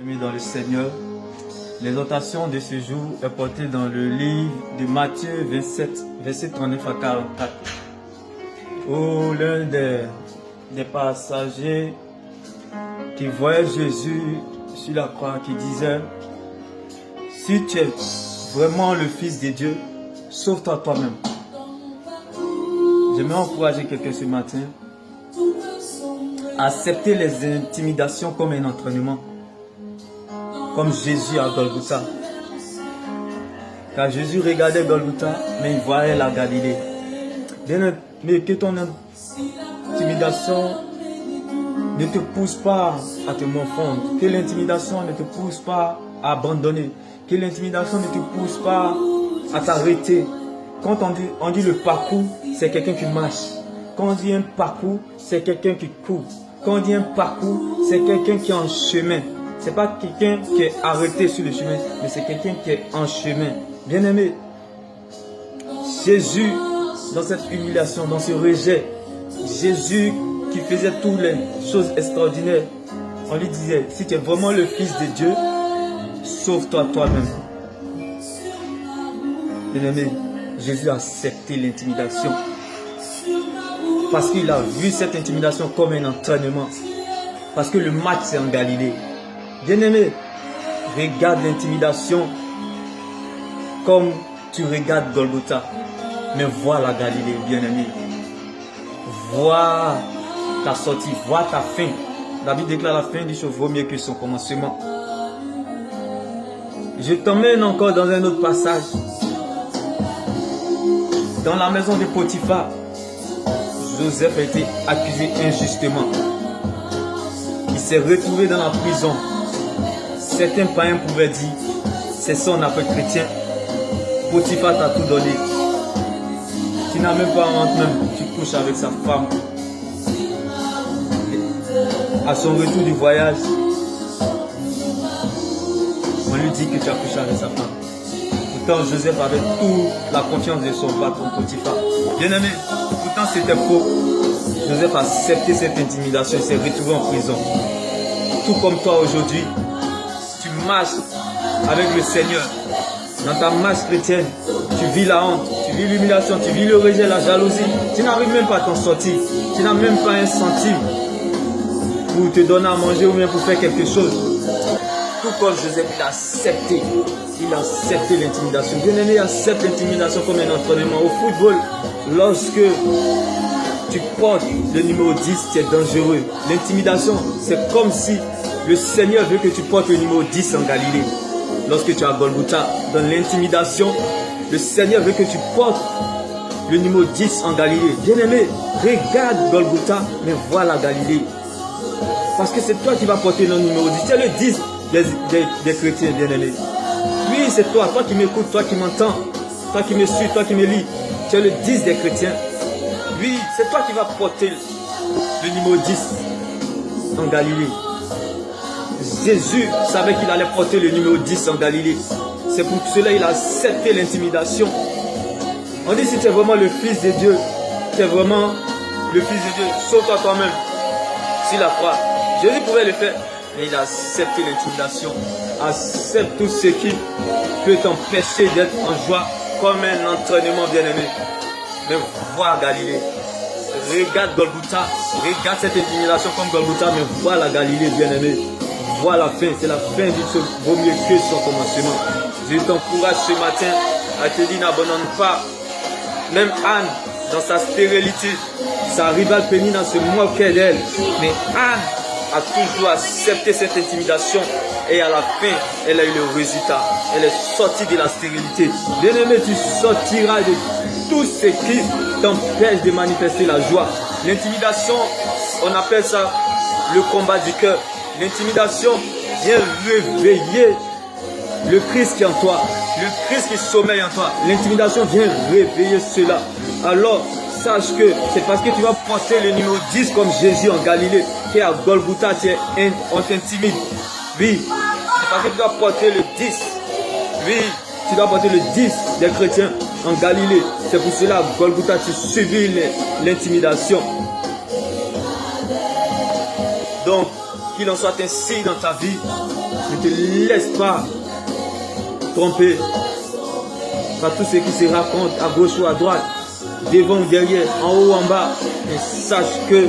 Amis dans le Seigneur, l'exhortation de ce jour est portée dans le livre de Matthieu 27, versets 39 à 44. Où l'un des passagers qui voyait Jésus sur la croix qui disait: si tu es vraiment le Fils de Dieu, sauve-toi toi-même. J'aimerais encourager quelqu'un ce matin à accepter les intimidations comme un entraînement. Comme Jésus à Golgotha. Car Jésus regardait Golgotha, mais il voyait la Galilée. Bien, mais que ton intimidation ne te pousse pas à te morfondre. Que l'intimidation ne te pousse pas à abandonner. Que l'intimidation ne te pousse pas à t'arrêter. Quand on dit le parcours, c'est quelqu'un qui marche. Quand on dit un parcours, c'est quelqu'un qui court. Quand on dit un parcours, c'est quelqu'un qui est en chemin. C'est pas quelqu'un qui est arrêté sur le chemin, mais c'est quelqu'un qui est en chemin. Bien-aimé, Jésus, dans cette humiliation, dans ce rejet, Jésus qui faisait toutes les choses extraordinaires, on lui disait: si tu es vraiment le Fils de Dieu, sauve-toi toi-même. Bien-aimé, Jésus a accepté l'intimidation parce qu'il a vu cette intimidation comme un entraînement. Parce que le match, c'est en Galilée. Bien-aimé, regarde l'intimidation comme tu regardes Golgotha. Mais vois la Galilée, bien-aimé. Vois ta sortie, vois ta fin. La Bible déclare: la fin du chose vaut mieux que son commencement. Je t'emmène encore dans un autre passage. Dans la maison de Potiphar, Joseph a été accusé injustement. Il s'est retrouvé dans la prison. Certains païens pouvaient dire: c'est ça on appelle chrétien. Potiphar t'a tout donné. Tu n'as même pas honte, même tu couches avec sa femme. À son retour du voyage, on lui dit que tu as couché avec sa femme. Pourtant Joseph avait toute la confiance de son patron Potiphar. Bien aimé, pourtant c'était faux. Joseph a accepté cette intimidation et s'est retrouvé en prison. Tout comme toi aujourd'hui, tu marches avec le Seigneur. Dans ta marche chrétienne, tu vis la honte, tu vis l'humiliation, tu vis le rejet, la jalousie. Tu n'arrives même pas à t'en sortir. Tu n'as même pas un centime pour te donner à manger ou bien pour faire quelque chose. Tout comme Joseph, il a accepté. Il a accepté l'intimidation. Bien-aimé, accepte l'intimidation comme un entraînement. Au football, lorsque tu portes le numéro 10, c'est dangereux. L'intimidation, c'est comme si le Seigneur veut que tu portes le numéro 10 en Galilée. Lorsque tu es à Golgotha, dans l'intimidation, le Seigneur veut que tu portes le numéro 10 en Galilée. Bien-aimé, regarde Golgotha, mais vois la Galilée. Parce que c'est toi qui vas porter le numéro 10. Tu es le 10 des chrétiens, bien-aimé. Oui, c'est toi qui m'écoutes, toi qui m'entends, toi qui me suis, toi qui me lis. Tu es le 10 des chrétiens. Oui, c'est toi qui vas porter le numéro 10 en Galilée. Jésus savait qu'il allait porter le numéro 10 en Galilée. C'est pour cela qu'il a accepté l'intimidation. On dit: si tu es vraiment le Fils de Dieu, tu es vraiment le Fils de Dieu, sauve-toi toi-même sur la croix. Jésus pouvait le faire, mais il a accepté l'intimidation. Accepte tout ce qui peut t'empêcher d'être en joie comme un entraînement, bien-aimé. Mais vois Galilée. Regarde Golgotha. Regarde cette intimidation comme Golgotha, mais vois la Galilée, bien-aimé. Vois la fin. C'est la fin du chose vaut mieux que son commencement. Je t'encourage ce matin à te dire: n'abandonne pas. Même Anne, dans sa stérilité, sa rivale Pénina se moquait d'elle. Mais Anne a toujours accepté cette intimidation. Et à la fin, elle a eu le résultat. Elle est sortie de la stérilité. Bien-aimé, tu sortiras de tout ce qui t'empêche de manifester la joie. L'intimidation, on appelle ça le combat du cœur. L'intimidation vient réveiller le Christ qui est en toi, le Christ qui sommeille en toi. L'intimidation vient réveiller cela. Alors, sache que c'est parce que tu vas porter le numéro 10 comme Jésus en Galilée, qu'à Golgotha, on t'intimide. Oui, c'est parce que tu dois porter le 10. Oui, tu dois porter le 10 des chrétiens en Galilée. C'est pour cela, à Golgotha, tu subis l'intimidation. Donc, qu'il en soit ainsi dans ta vie. Ne te laisse pas tromper par tout ce qui se raconte à gauche ou à droite, devant ou derrière, en haut ou en bas. Et sache que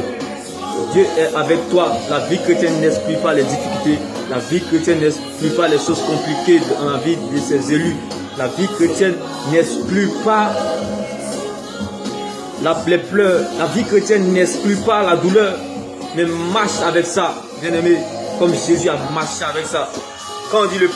Dieu est avec toi. La vie chrétienne n'exclut pas les difficultés. La vie chrétienne n'exclut pas les choses compliquées dans la vie de ses élus. La vie chrétienne n'exclut pas les pleurs. La vie chrétienne n'exclut pas la douleur. Mais marche avec ça, bien aimé, comme Jésus a marché avec ça. Quand on dit le